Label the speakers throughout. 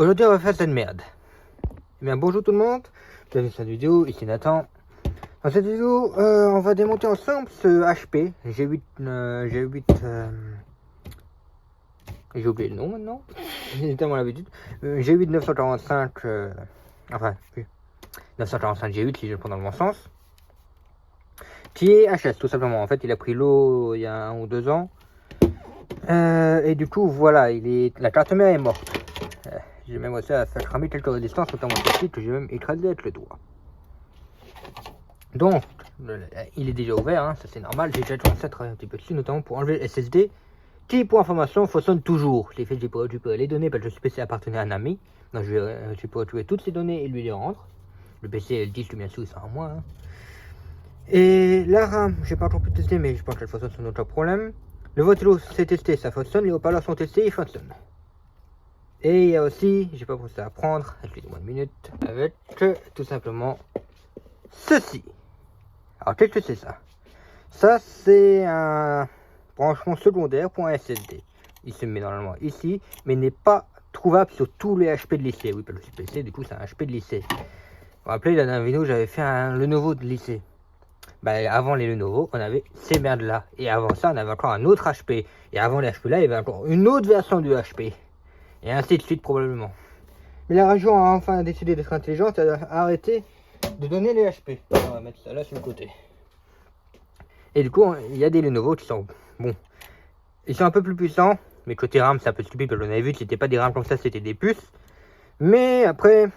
Speaker 1: Aujourd'hui on va faire cette merde. Eh bien bonjour tout le monde, bienvenue sur cette vidéo, ici Nathan. Dans cette vidéo on va démonter ensemble ce HP G8, j'ai oublié le nom maintenant, j'ai tellement l'habitude, G8 945, enfin oui, 945 G8 si je le prends dans le bon sens, qui est HS tout simplement. En fait il a pris l'eau il y a 1 ou 2 ans, et du coup voilà, la carte mère est morte. J'ai même réussi à faire cramer quelques résistances, notamment celle-ci que j'ai même écrasé avec le doigt. Donc, il est déjà ouvert, hein, ça c'est normal. J'ai déjà commencé à travailler un petit peu dessus, notamment pour enlever le SSD, qui, pour information, fonctionne toujours. J'ai fait, j'ai pu récupérer les données parce que ce PC appartenait à un ami. Donc, j'ai pu récupérer toutes ces données et lui les rendre. Le PC et le disque, bien sûr, c'est à moi. Hein. Et la RAM, j'ai pas encore pu tester, mais je pense qu'elle fonctionne sans aucun problème. Le ventilo, c'est testé, ça fonctionne. Les haut-parleurs sont testés, ils fonctionnent. Et il y a aussi, j'ai pas pensé à prendre, excusez-moi une minute, avec tout simplement ceci. Alors qu'est-ce que c'est ça? Ça c'est un branchement secondaire pour un SSD. Il se met normalement ici, mais n'est pas trouvable sur tous les HP de lycée. Oui, pas le PC, du coup c'est un HP de lycée. Vous vous rappelez, la dernière vidéo j'avais fait un Lenovo de lycée. Bah, avant les Lenovo, on avait ces merdes là. Et avant ça, on avait encore un autre HP. Et avant les HP là, il y avait encore une autre version du HP. Et ainsi de suite probablement. Mais la région a enfin décidé d'être intelligente, elle a arrêté de donner les HP. On va mettre ça là sur le côté. Et du coup, il y a des Lenovo qui sont bon. Ils sont un peu plus puissants, mais côté RAM c'est un peu stupide parce qu'on avait vu que c'était pas des RAM comme ça, c'était des puces. Mais après,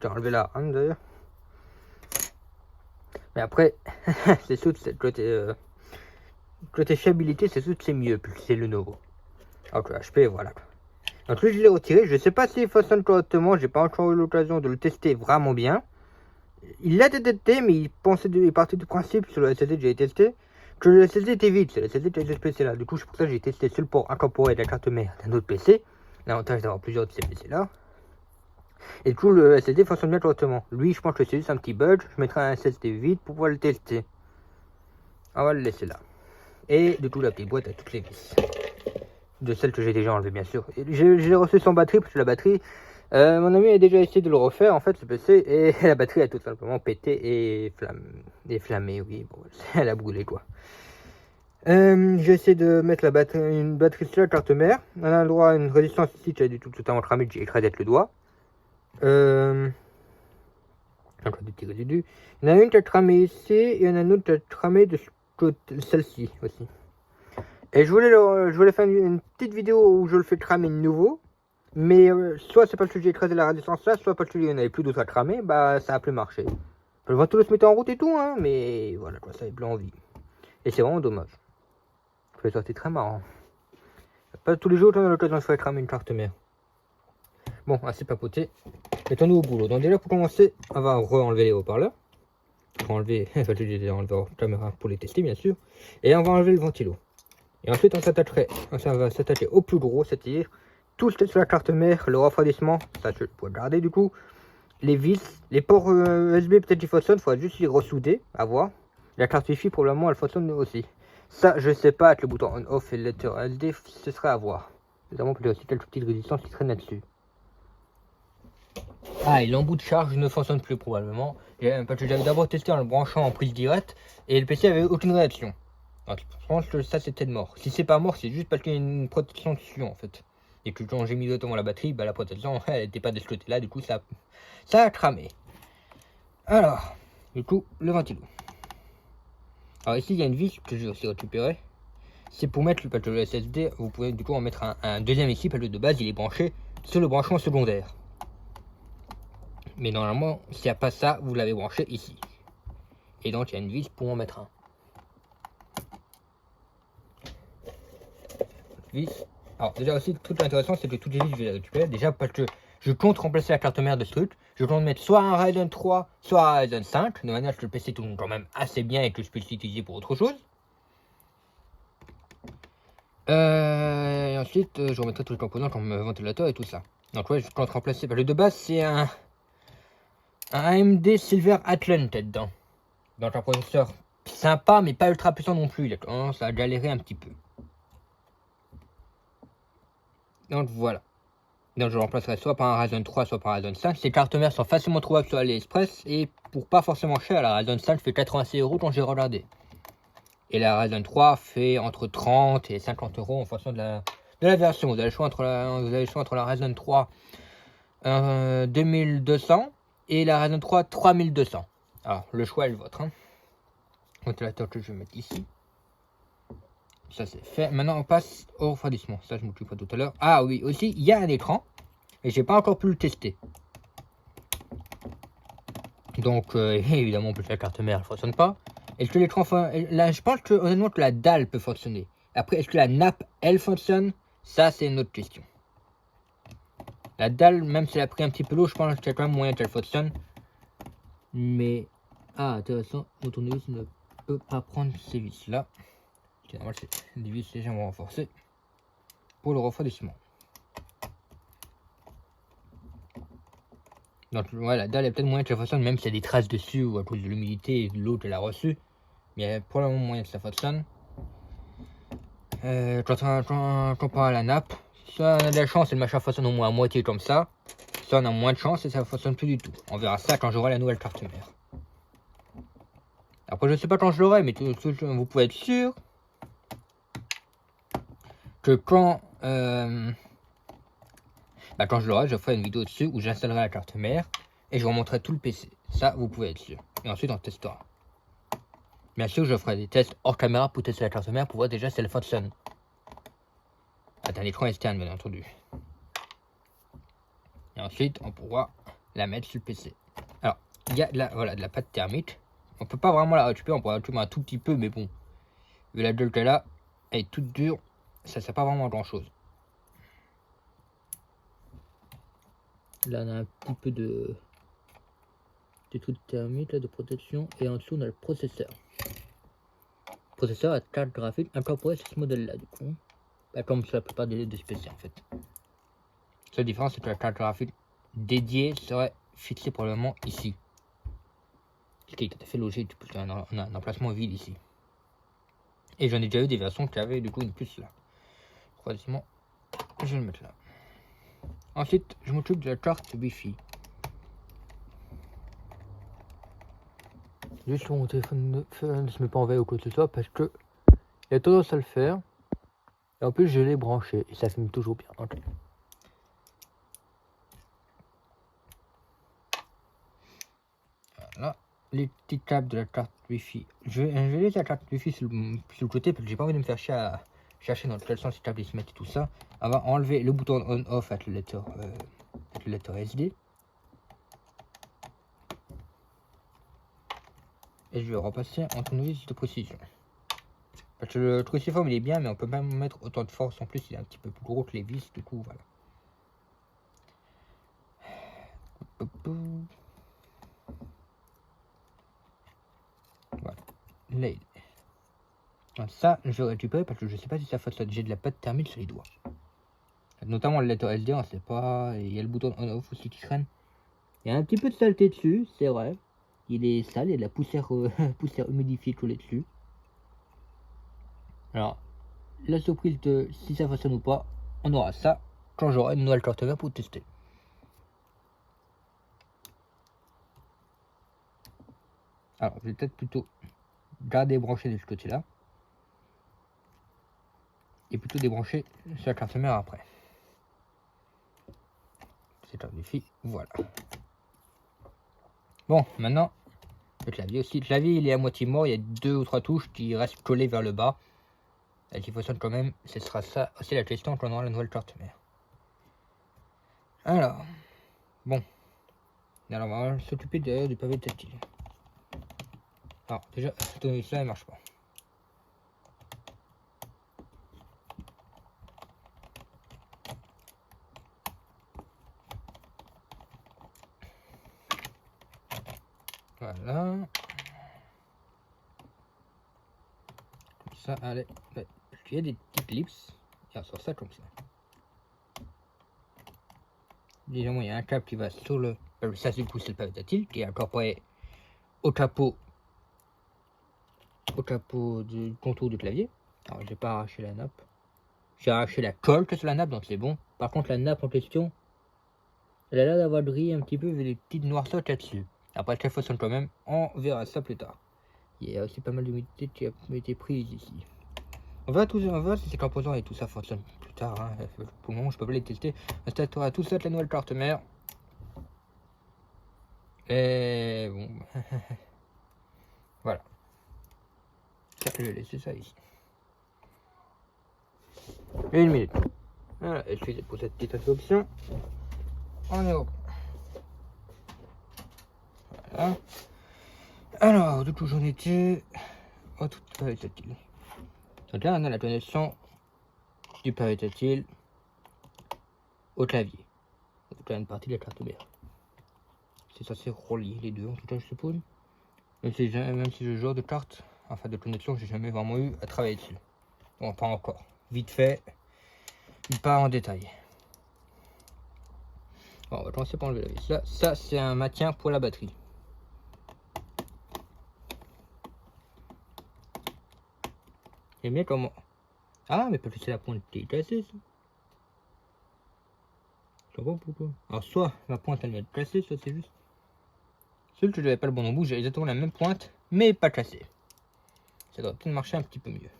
Speaker 1: j'ai enlevé la RAM d'ailleurs. Mais après, c'est sûr que côté fiabilité, c'est sûr que c'est mieux plus c'est Lenovo. Alors que HP, voilà. Donc lui je l'ai retiré, je sais pas s'il fonctionne correctement, j'ai pas encore eu l'occasion de le tester vraiment bien. Il l'a détecté, mais il partait du principe sur le SSD que j'ai testé que le SSD était vide, c'est le SSD de ce PC là. Du coup c'est pour ça que j'ai testé seul pour incorporer la carte mère d'un autre PC. L'avantage d'avoir plusieurs de ces PC là. Et du coup le SSD fonctionne bien correctement. Lui je pense que c'est juste un petit bug, je mettrai un SSD vide pour pouvoir le tester. On va le laisser là. Et du coup la petite boîte a toutes les vis. De celle que j'ai déjà enlevée bien sûr. J'ai reçu sans batterie parce que la batterie, mon ami a déjà essayé de le refaire en fait ce PC et la batterie a tout simplement pété et flammé, oui, bon, elle a brûlé quoi. J'ai essayé de mettre une batterie sur la carte mère. On a le droit à une résistance ici qui a du tout totalement cramé, j'ai écrasé avec le doigt. Encore des petits résidus. Il y en a une qui a cramé ici et il y en a une autre qui a cramé de celle-ci aussi. Et je voulais faire une petite vidéo où je le fais cramer de nouveau. Mais soit c'est parce que j'ai écrasé la résistance là, soit parce qu'il n'y en avait plus d'autres à cramer, bah ça a plus marché. Le ventilo se mettait en route et tout, hein, mais voilà quoi, ça avait plus envie. Et c'est vraiment dommage. Ça c'est très marrant. Pas tous les jours qu'on a l'occasion de faire cramer une carte mère. Bon, assez papoté. Mettons-nous au boulot. Donc déjà pour commencer, on va re-enlever les haut-parleurs. Pour enlever, enfin j'ai déjà enlevé la caméra pour les tester bien sûr. Et on va enlever le ventilo. Et ensuite on va s'attacher au plus gros, c'est-à-dire tout ce qui est sur la carte mère, le refroidissement, ça je peux garder du coup. Les vis, les ports USB peut-être qu'ils fonctionnent, il faudra juste les ressouder, à voir. La carte Wi-Fi probablement elle fonctionne aussi. Ça je sais pas, avec le bouton on off et le lecteur SD, ce serait à voir. Notamment qu'il y a aussi quelques petites résistances qui traînent là-dessus. Ah, et l'embout de charge ne fonctionne plus probablement. Parce que j'avais d'abord testé en le branchant en prise directe et le PC avait aucune réaction. Donc je pense que ça c'était mort. Si c'est pas mort, c'est juste parce qu'il y a une protection dessus en fait. Et que quand j'ai mis directement la batterie, bah la protection elle n'était pas de ce côté là, du coup ça a cramé. Alors, du coup, le ventilo. Alors ici il y a une vis que j'ai aussi récupérée. C'est pour mettre le SSD, vous pouvez du coup en mettre un deuxième ici, parce que de base il est branché sur le branchement secondaire. Mais normalement, s'il n'y a pas ça, vous l'avez branché ici. Et donc il y a une vis pour en mettre un. Vis. Alors déjà aussi, le truc intéressant, c'est que toutes les vis, je vais les récupérer. Déjà parce que je compte remplacer la carte mère de ce truc. Je compte mettre soit un Ryzen 3, soit un Ryzen 5. De manière que le PC tourne quand même assez bien et que je puisse l'utiliser pour autre chose. Et ensuite, je remettrai tous les composants comme ventilateur et tout ça. Donc ouais, je compte remplacer. Bah, le de base, c'est un AMD Silver Athlon dedans. Donc un processeur sympa, mais pas ultra puissant non plus. Il a commencé à galérer un petit peu. Donc voilà. Donc je le remplacerai soit par un Ryzen 3, soit par un Ryzen 5. Ces cartes mères sont facilement trouvables sur AliExpress et pour pas forcément cher, la Ryzen 5 fait 86 € dont j'ai regardé. Et la Ryzen 3 fait entre 30 et 50 € en fonction de la version. Vous avez le choix entre la Ryzen 3 2200 et la Ryzen 3 3200. Alors le choix est le vôtre. Ventilateur que je vais mettre ici. Ça c'est fait. Maintenant on passe au refroidissement. Ça je m'occupe pas tout à l'heure. Ah oui, aussi il y a un écran. Et j'ai pas encore pu le tester. Donc évidemment on peut la carte mère elle fonctionne pas. Est-ce que l'écran là je pense que honnêtement que la dalle peut fonctionner. Après est-ce que la nappe elle fonctionne? Ça c'est une autre question. La dalle même si elle a pris un petit peu l'eau, je pense qu'il y a quand même moyen qu'elle fonctionne. Mais intéressant, mon tournevis ne peut pas prendre ces vis là. C'est normal, c'est des vis légèrement renforcées pour le refroidissement. Donc ouais, la dalle est peut-être moyen que ça fonctionne, même s'il y a des traces dessus ou à cause de l'humidité et de l'eau qu'elle a reçue. Mais il y a probablement moyen que ça fonctionne. Quand on parle à la nappe, ça on a de la chance et le machin fonctionne au moins à moitié comme ça. Ça on a moins de chance et ça fonctionne plus du tout. On verra ça quand j'aurai la nouvelle carte mère. Après je sais pas quand je l'aurai, mais vous pouvez être sûr que quand je l'aurai, je ferai une vidéo dessus où j'installerai la carte mère et je vous montrerai tout le PC. Ça, vous pouvez être sûr. Et ensuite, on testera. Bien sûr, je ferai des tests hors caméra pour tester la carte mère pour voir déjà si elle fonctionne. Avec un écran externe, bien entendu. Et ensuite, on pourra la mettre sur le PC. Alors, il y a de la pâte thermique. On peut pas vraiment la récupérer, on pourra la récupérer un tout petit peu, mais bon. Vu la gueule qu'elle a, elle est toute dure. Ça sert pas vraiment à grand chose. Là, on a un petit peu de trucs thermiques là, de protection. Et en dessous, on a le processeur. Le processeur à carte graphique incorporé sur ce modèle-là, du coup. Comme sur la plupart des PC, en fait. La seule différence, c'est que la carte graphique dédiée serait fixée probablement ici. Ce qui est tout à fait logique, puisqu'on a un emplacement vide ici. Et j'en ai déjà eu des versions qui avaient du coup une puce là. Troisièmement, je vais le mettre là. Ensuite, je m'occupe de la carte Wi-Fi. Juste sur mon téléphone ne se met pas en veille ou quoi que ce soit parce que il a tendance à le faire. Et en plus, je l'ai branché et ça filme toujours bien. Okay. Voilà, les petits câbles de la carte Wi-Fi. Je vais laisser la carte Wi-Fi sur le côté parce que j'ai pas envie de me faire chier à chercher dans quel sens ces câbles se mettent et tout ça. On va enlever le bouton on-off avec le lecteur SD. Et je vais repasser en tournevis de précision. Parce que le cruciforme il est bien, mais on peut pas mettre autant de force en plus, il est un petit peu plus gros que les vis, du coup voilà. Voilà. Là, donc ça, je vais récupérer parce que je sais pas si ça fonctionne. J'ai de la pâte thermique sur les doigts. Notamment le lecteur SD, on sait pas. Il y a le bouton on-off aussi qui traîne. Il y a un petit peu de saleté dessus, c'est vrai. Il est sale, il y a de la poussière, poussière humidifiée collée dessus. Alors, la surprise de si ça fonctionne ou pas, on aura ça quand j'aurai une nouvelle carte mère pour tester. Alors, je vais peut-être plutôt garder branché de ce côté-là. Et plutôt débrancher sur la carte mère après. C'est un défi, voilà. Bon, maintenant, le clavier aussi. Le clavier, il est à moitié mort. Il y a 2 ou 3 touches qui restent collées vers le bas. Et qui fonctionnent quand même. Ce sera ça aussi la question quand on aura la nouvelle carte mère. Alors, bon. Alors, on va s'occuper du pavé tactile. Alors, déjà, ce tournevis-là, il marche pas. Voilà. Comme ça, allez. Il y a des petites clips. Et on sort ça comme ça. Déjà, il y a un câble qui va sur le. Ça, du coup, c'est le pavé tactile qui est incorporé au capot du contour du clavier. Alors, j'ai pas arraché la nappe. J'ai arraché la colle que sur la nappe, donc c'est bon. Par contre, la nappe en question, Elle a l'air d'avoir brillé un petit peu avec des petites noirceurs là-dessus. Après, chaque fonctionne quand même, on verra ça plus tard. Il y a aussi pas mal d'humidité qui a été prise ici. On va si ces composants et tout ça fonctionne plus tard. Hein. Pour le moment, je peux pas les tester. On tout ça la nouvelle carte mère. Et bon. Voilà. Ça, je vais laisser ça ici. 1 minute. Voilà, excusez pour cette petite interruption. On est au. Voilà. Alors, d'où j'en étais. Oh, tout pari tactile. Donc là, on a la connexion du pari tactile au clavier. Donc là, une partie de la carte mère. C'est censé relier les deux, en tout cas, je suppose. Même si le genre de carte, enfin de connexion, j'ai jamais vraiment eu à travailler dessus. Bon, pas encore. Vite fait, pas en détail. Bon, on va commencer par enlever la vis. Là, ça, c'est un maintien pour la batterie. J'aime bien comment. Ah, mais peut-être c'est la pointe qui est cassée, ça. Je sais pas pourquoi. Alors, soit la pointe elle va être cassée, soit c'est juste. Seul que je n'avais pas le bon bout, j'ai exactement la même pointe, mais pas cassée. Ça doit peut-être marcher un petit peu mieux.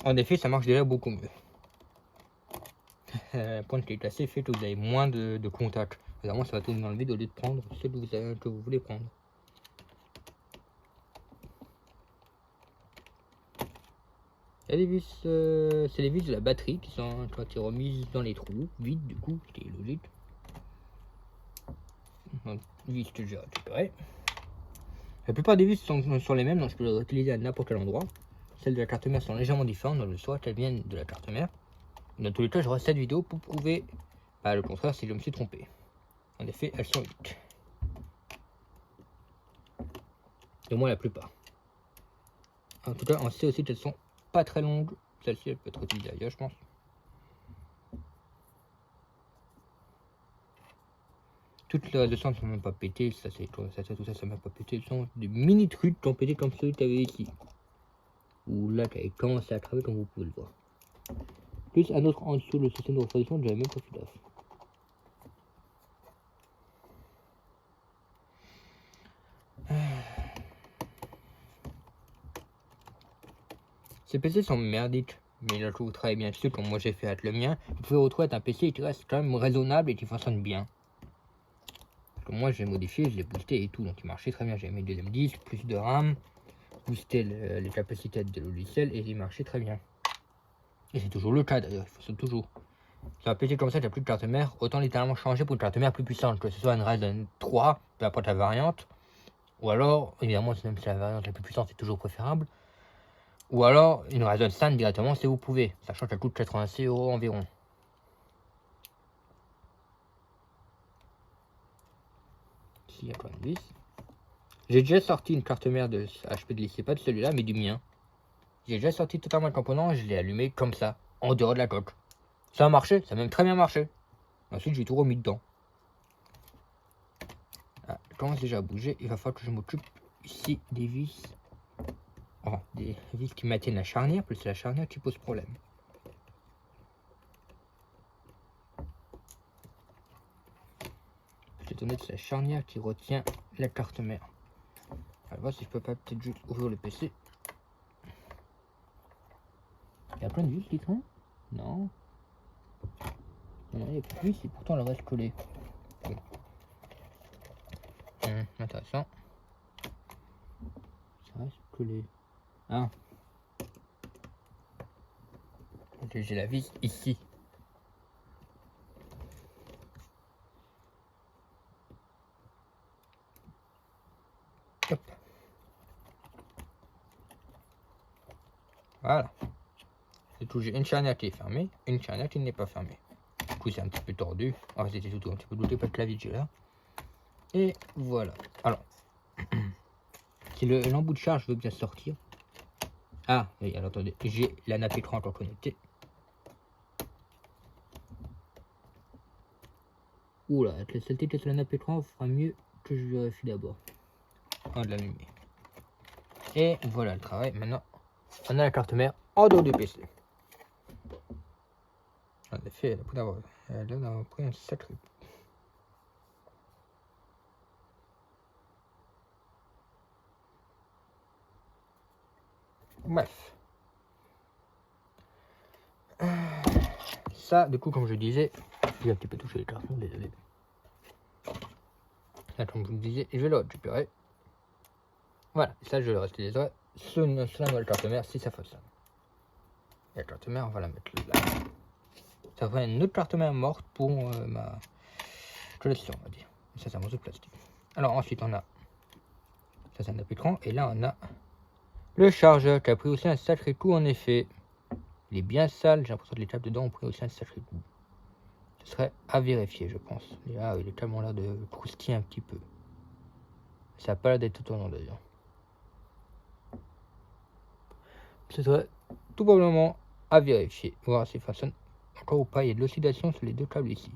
Speaker 1: En effet, ça marche déjà beaucoup mieux. La pointe qui est cassée fait que vous avez moins de contact. Évidemment, ça va tout vous enlever au lieu de prendre ce que vous voulez prendre. Il y a des vis, c'est les vis de la batterie qui ont été remises dans les trous, vides du coup, ce qui est logique. Donc, vis que j'ai récupérées. La plupart des vis sont les mêmes, donc je peux les utiliser à n'importe quel endroit. Celles de la carte mère sont légèrement différentes, dans le soit qu'elles viennent de la carte mère. Dans tous les cas, je refais cette vidéo pour prouver le contraire si je me suis trompé. En effet, elles sont uniques. Et moins la plupart. En tout cas, on sait aussi qu'elles sont pas très longues. Celle-ci, elle peut être utilisée ailleurs, je pense. Toutes les restes ne sont même pas pétées. Tout ça, ça m'a pas pété. Ce sont des mini trucs qui ont pété comme celui que tu avais ici. Ou là, tu avais commencé à travailler comme vous pouvez le voir. Plus un autre en dessous, le système de refroidissement, j'avais même pas fait gaffe. Ces PC sont merdiques, mais là je vous travaille bien dessus comme moi j'ai fait avec le mien. Vous pouvez retrouver un PC qui reste quand même raisonnable et qui fonctionne bien. Comme moi j'ai modifié, je l'ai boosté et tout, donc il marchait très bien. J'ai mis le deuxième disque, plus de RAM, boosté les capacités de logiciel et il marchait très bien. Et c'est toujours le cas d'ailleurs, il fonctionne toujours. Sur un PC comme ça qui a plus de carte mère, autant littéralement changer pour une carte mère plus puissante, que ce soit une Ryzen 3, peu importe la variante. Ou alors, évidemment, même si la variante la plus puissante c'est toujours préférable. Ou alors une Ryzen 5 directement si vous pouvez, sachant qu'elle coûte 86 € environ. Ici il y a plein de vis. J'ai déjà sorti une carte mère de HP de lycée, pas de celui-là, mais du mien. J'ai déjà sorti totalement le composant et je l'ai allumé comme ça, en dehors de la coque. Ça a marché, ça a même très bien marché. Ensuite j'ai tout remis dedans. Ah, je commence déjà à bouger, il va falloir que je m'occupe ici des vis. Oh, des vis qui maintiennent la charnière, plus c'est la charnière qui pose problème. Je vais donner de la charnière qui retient la carte mère. On va voir si je peux pas peut-être juste ouvrir le PC. Il y a plein de vis qui traînent? Non. Non, il n'y a plus de vis et pourtant elle reste collée. Intéressant. Ça reste collé. Ah. J'ai la vis ici. Hop. Voilà. C'est tout. J'ai une charnière qui est fermée, une charnière qui n'est pas fermée. Du coup, c'est un petit peu tordu. Ah, c'était tout un petit peu douté pas de la vis là. Et voilà. Alors, si l'embout de charge veut bien sortir. Ah, oui, alors attendez, j'ai la nappe écran encore connectée. Oula, avec la saleté que sur la nappe écran, on fera mieux que je vérifie d'abord. On va l'allumer. Et voilà le travail. Maintenant, on a la carte mère en dehors du PC. En effet, elle a pris un sacré. Bref. Ça, du coup, comme je disais, j'ai un petit peu touché les cartons, désolé. Là, comme je vous le disais, je vais le récupérer. Voilà, ça, je vais le rester les doigts sur la nouvelle carte mère si ça fonctionne. La carte mère, on va la mettre là. Ça ferait une autre carte mère morte pour ma collection, on va dire. Ça, c'est un morceau de plastique. Alors, ensuite, on a. Ça, c'est un écran. Et là, on a le chargeur qui a pris aussi un sacré coup, en effet. Il est bien sale, j'ai l'impression que les câbles dedans ont pris aussi un sacré coup. Ce serait à vérifier, je pense. Et là, les câbles ont l'air de croustiller un petit peu. Ça n'a pas l'air d'être tout au long d'ailleurs. Ce serait tout probablement à vérifier. Voir si ça fonctionne encore ou pas. Il y a de l'oxydation sur les deux câbles ici.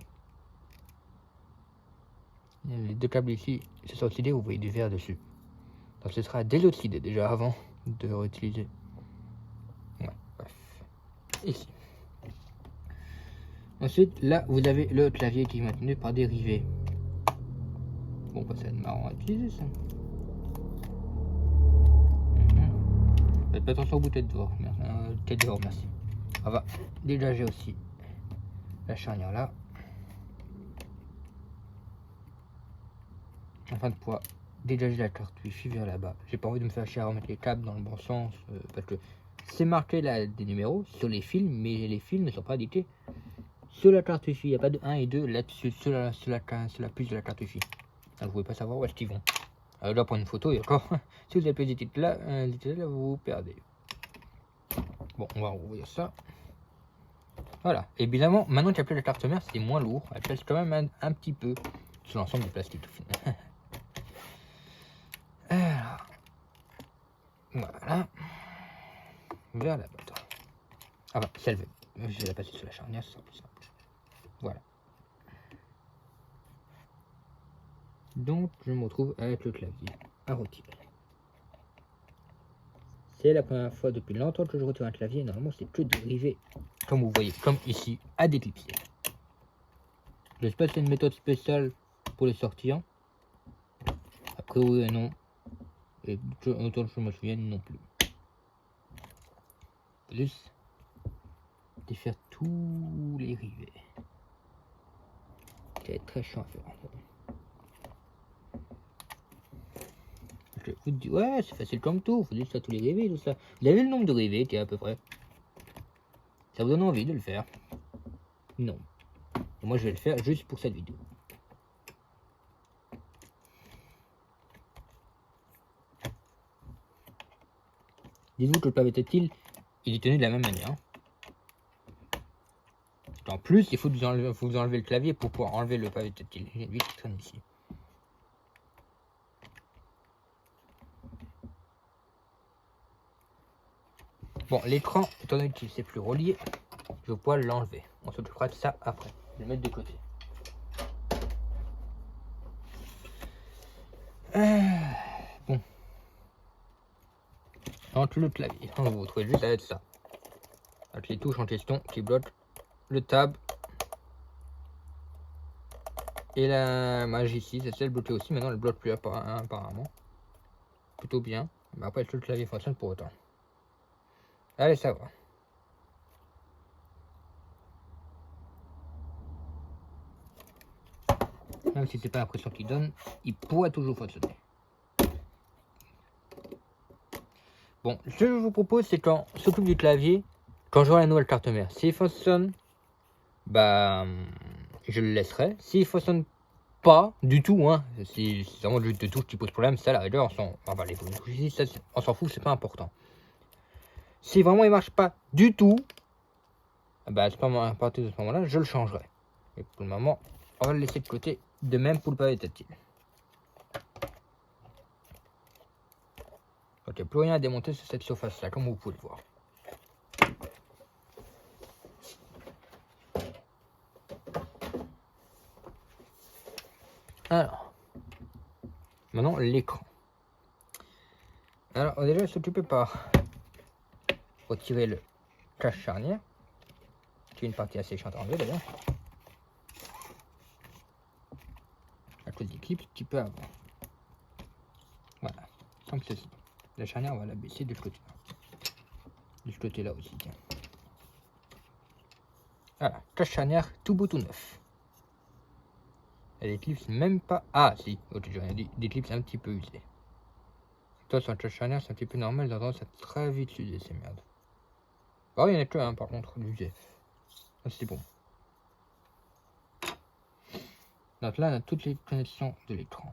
Speaker 1: Les deux câbles ici se sont oxydés, vous voyez du verre dessus. Donc ce sera désoxydé déjà avant de réutiliser. Ouais, bref. Ici. Ensuite, là, vous avez le clavier qui est maintenu par des rivets. Bon, bah, ça va être marrant à utiliser ça. Faites attention aux bouteilles dehors. Tête dehors, merci. On va dégager aussi la charnière là. Afin de pouvoir dégager la carte Wi-Fi vers là-bas. J'ai pas envie de me faire chier à remettre les câbles dans le bon sens. Parce que c'est marqué là des numéros sur les fils, mais les fils ne sont pas indiqués sur la carte Wi-Fi. Il n'y a pas de 1 et 2 là-dessus, sur la puce de la carte Wi-Fi. Donc vous pouvez pas savoir où est-ce qu'ils vont. Alors là, prendre une photo et encore, si vous avez plus d'étiquettes là, vous vous perdez. Bon, on va rouvrir ça. Voilà. Et évidemment, maintenant qu'il n'y a plus la carte mère, c'est moins lourd. Elle pèse quand même un petit peu sur l'ensemble du plastique. Alors, voilà. Vers la boîte. Ah bah, c'est levé. Je vais la passer sur la charnière, c'est plus simple. Voilà. Donc, je me retrouve avec le clavier à retirer. C'est la première fois depuis longtemps que je retire un clavier. Normalement, c'est que de rivet, comme vous voyez, comme ici, à déclipser. Je ne sais pas si c'est une méthode spéciale pour les sortir. A priori, non. Et autant que je me souviens, non plus. Plus, défaire tous les rivets. Ça va être très chiant à faire. Je vous dis, ouais, c'est facile comme tout. Faut juste à tous les rivets, tout ça. Vous avez le nombre de rivets qui est à peu près. Ça vous donne envie de le faire? Non. Et moi, je vais le faire juste pour cette vidéo. Dites-vous que le pavé tactile, il est tenu de la même manière. En plus, il faut vous enlever le clavier pour pouvoir enlever le pavé tactile. Il y a une vis qui traîne ici. Bon, l'écran, étant donné qu'il ne s'est plus relié, je vais pouvoir l'enlever. On s'occupera de ça après. Je vais le mettre de côté. Bon. Entre le clavier, on va vous retrouver juste avec ça. Avec les touches en question qui bloquent le tab. Et la magie ici, c'est celle bloquée aussi. Maintenant, elle bloque plus apparemment. Plutôt bien. Mais après, le clavier fonctionne pour autant. Allez, ça va. Même si c'est pas l'impression qu'il donne, il pourrait toujours fonctionner. Bon, ce que je vous propose, c'est qu'on s'occupe du clavier quand j'aurai la nouvelle carte mère. S'il fonctionne, bah, je le laisserai. S'il fonctionne pas du tout, hein, si c'est vraiment juste des touches qui posent problème, ça, la rigueur, on s'en fout, c'est pas important. Si vraiment il marche pas du tout, bah, à partir de ce moment-là, je le changerai. Et pour le moment, on va le laisser de côté. De même pour le pavé tactile. Donc il n'y a plus rien à démonter sur cette surface-là, comme vous pouvez le voir. Alors, maintenant l'écran. Alors, on va déjà s'occuper par retirer le cache charnière. qui est une partie assez chiante à enlever d'ailleurs. À cause des clips, un petit peu avant. Voilà, comme ceci. La charnière, on va la baisser de ce côté-là. De ce côté-là aussi, tiens. Voilà, cache charnière tout beau tout neuf. Et les clips, même pas. Ah, si, autre chose, il y a des clips un petit peu usés. Toi, sur un cache charnière, c'est un petit peu normal, dans ça très vite s'user ces merdes. Oh, il y en a que un par contre, l'usé. Ça, c'est bon. Donc là, on a toutes les connexions de l'écran.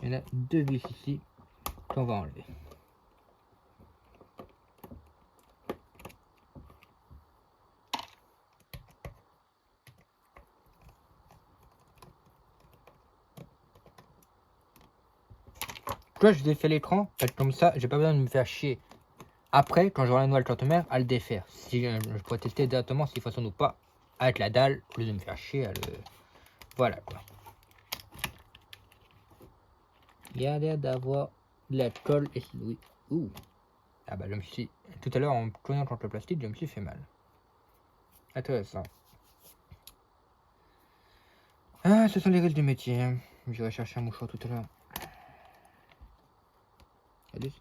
Speaker 1: Il y en a deux vis ici qu'on va enlever. Là, je défais l'écran, comme ça, j'ai pas besoin de me faire chier. Après, quand j'aurai la nouvelle carte mère, à le défaire. Si je pourrais tester directement s'il fonctionne ou pas avec la dalle, au lieu de me faire chier à le. Voilà quoi. Il y a l'air d'avoir de la colle et oui. Ouh. Ah bah je me suis. Tout à l'heure en cognant contre le plastique, je me suis fait mal. Intéressant. Ah, ce sont les règles du métier. Hein. J'irai chercher un mouchoir tout à l'heure.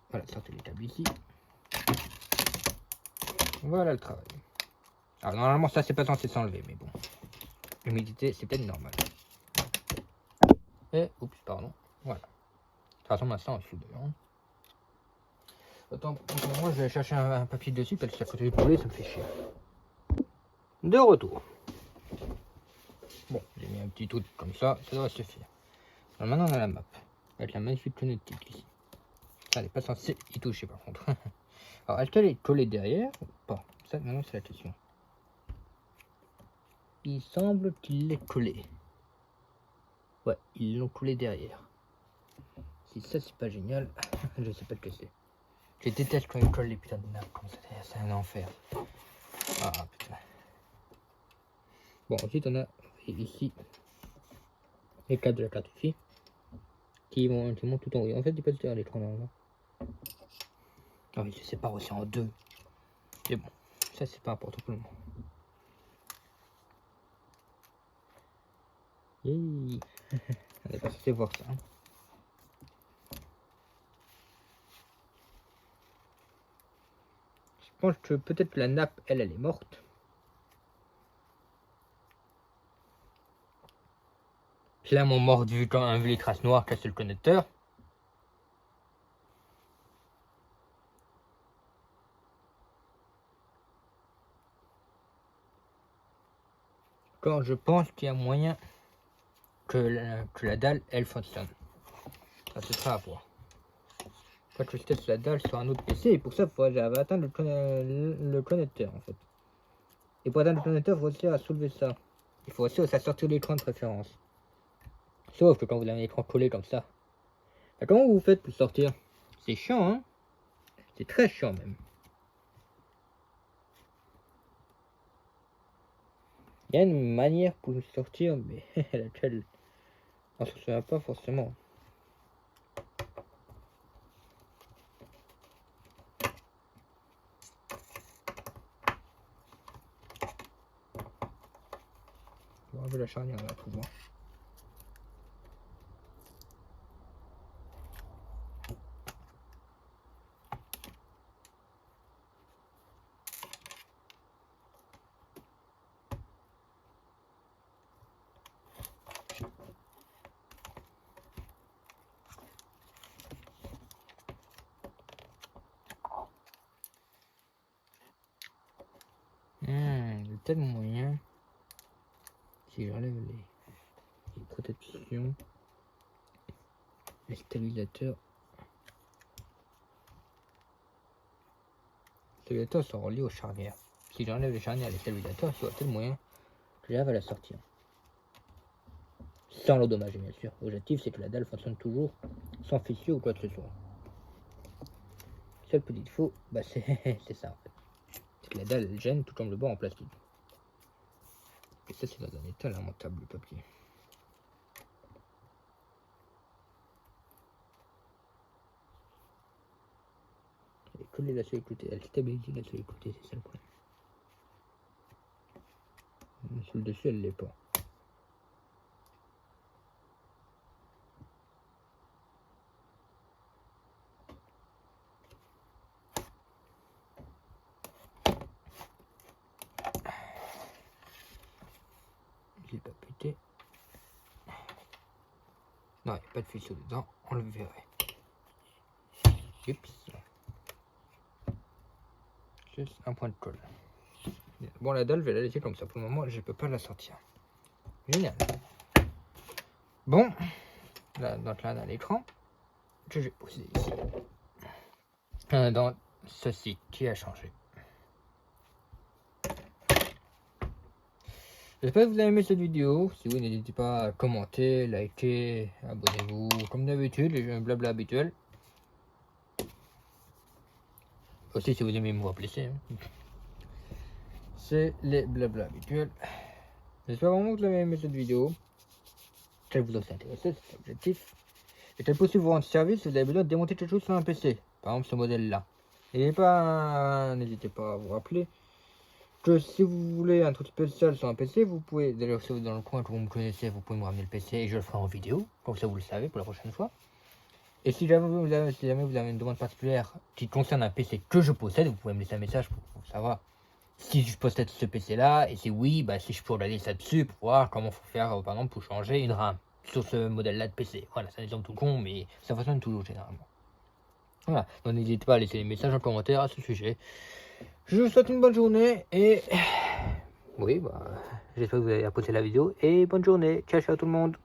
Speaker 1: Voilà, sortez les câbles ici. Voilà le travail. Alors normalement ça c'est pas censé s'enlever, mais bon. L'humidité c'est peut-être normal. Et, oups, pardon. Voilà. De toute façon maintenant on soude. Hein. Attends, moi je vais chercher un papier dessus parce que ça faut du poulet, ça me fait chier. De retour. Bon, j'ai mis un petit truc comme ça devrait suffire. Alors maintenant on a la map. Avec la magnifique phonétique ici. Ça n'est pas censé y toucher par contre. Alors est-ce qu'elle est collée derrière ou pas? Ça maintenant c'est la question. Il semble qu'il l'ait collé. Ouais, ils l'ont collé derrière. Si ça c'est pas génial, je sais pas ce que c'est. Je déteste quand ils collent les putains de nappes comme ça, c'est un enfer. Ah putain. Bon, ensuite on a ici les câbles de la carte ici qui montent tout en haut. En fait, ils passent derrière l'écran normalement. Ah oui, ils se séparent aussi en deux. Mais bon, ça c'est pas important pour le moment. On n'est pas censé voir ça. Hein. Je pense que peut-être la nappe, elle est morte. Clairement morte vu les traces noires qu'a sur le connecteur. Quand je pense qu'il y a moyen que la dalle, elle fonctionne. Ça c'est ça à voir. Faut que je teste la dalle sur un autre PC et pour ça, il faudrait atteindre le connecteur en fait. Et pour atteindre le connecteur, il faut aussi à soulever ça. Il faut aussi à sortir l'écran de préférence. Sauf que quand vous avez un écran collé comme ça. Comment vous faites pour sortir? C'est chiant, hein? C'est très chiant même. Il y a une manière pour le sortir, mais laquelle on ne se souvient pas forcément. On va enlever la charnière, on va tout voir. Il y a tellement moyen. Si j'enlève les protections, les stabilisateurs. Les stabilisateurs sont reliés aux charnières. Si j'enlève les charnières et les stabilisateurs, il y aura tel moyen que j'arrive à la sortir. Sans l'endommager bien sûr. L'objectif c'est que la dalle fonctionne toujours sans fissure ou quoi que ce soit. Seul petit défaut, bah c'est ça en fait. C'est que la dalle elle gêne tout comme le bord en plastique. Et ça c'est dans un état lamentable le papier. Les geler la solidité, elle stabilise la solidité, c'est ça le problème. Sur le dessus, elle l'est pas. J'ai pas pété. Non, il n'y a pas de faisceau dedans, on le verrait. Oups. Juste un point de colle. Bon, la dalle, je vais la laisser comme ça. Pour le moment, je peux pas la sortir. Génial. Bon, là, donc là, dans l'écran, je vais poser ici. Dans ceci qui a changé. J'espère que vous avez aimé cette vidéo. Si oui, n'hésitez pas à commenter, liker, abonnez-vous. Comme d'habitude, les blabla habituels. Aussi, si vous aimez me voir blessé. C'est les blabla habituels. J'espère vraiment que vous avez aimé cette vidéo. Qu'elle vous a intéressé, c'est l'objectif. Et qu'elle puisse vous rendre service si vous avez besoin de démonter quelque chose sur un PC. Par exemple, ce modèle-là. N'hésitez pas à vous rappeler que si vous voulez un truc spécial sur un PC, vous pouvez, d'ailleurs si vous êtes dans le coin que vous me connaissez, vous pouvez me ramener le PC et je le ferai en vidéo, comme ça vous le savez pour la prochaine fois. Et si jamais vous avez une demande particulière qui concerne un PC que je possède, vous pouvez me laisser un message pour savoir si je possède ce PC là, et si oui, bah si je peux regarder ça dessus pour voir comment faut faire par exemple pour changer une RAM sur ce modèle là de PC. Voilà, c'est un exemple tout con, mais ça fonctionne toujours généralement. Voilà, donc n'hésitez pas à laisser des messages en commentaire à ce sujet. Je vous souhaite une bonne journée et oui, bah, j'espère que vous avez apprécié la vidéo et bonne journée. Ciao, ciao tout le monde.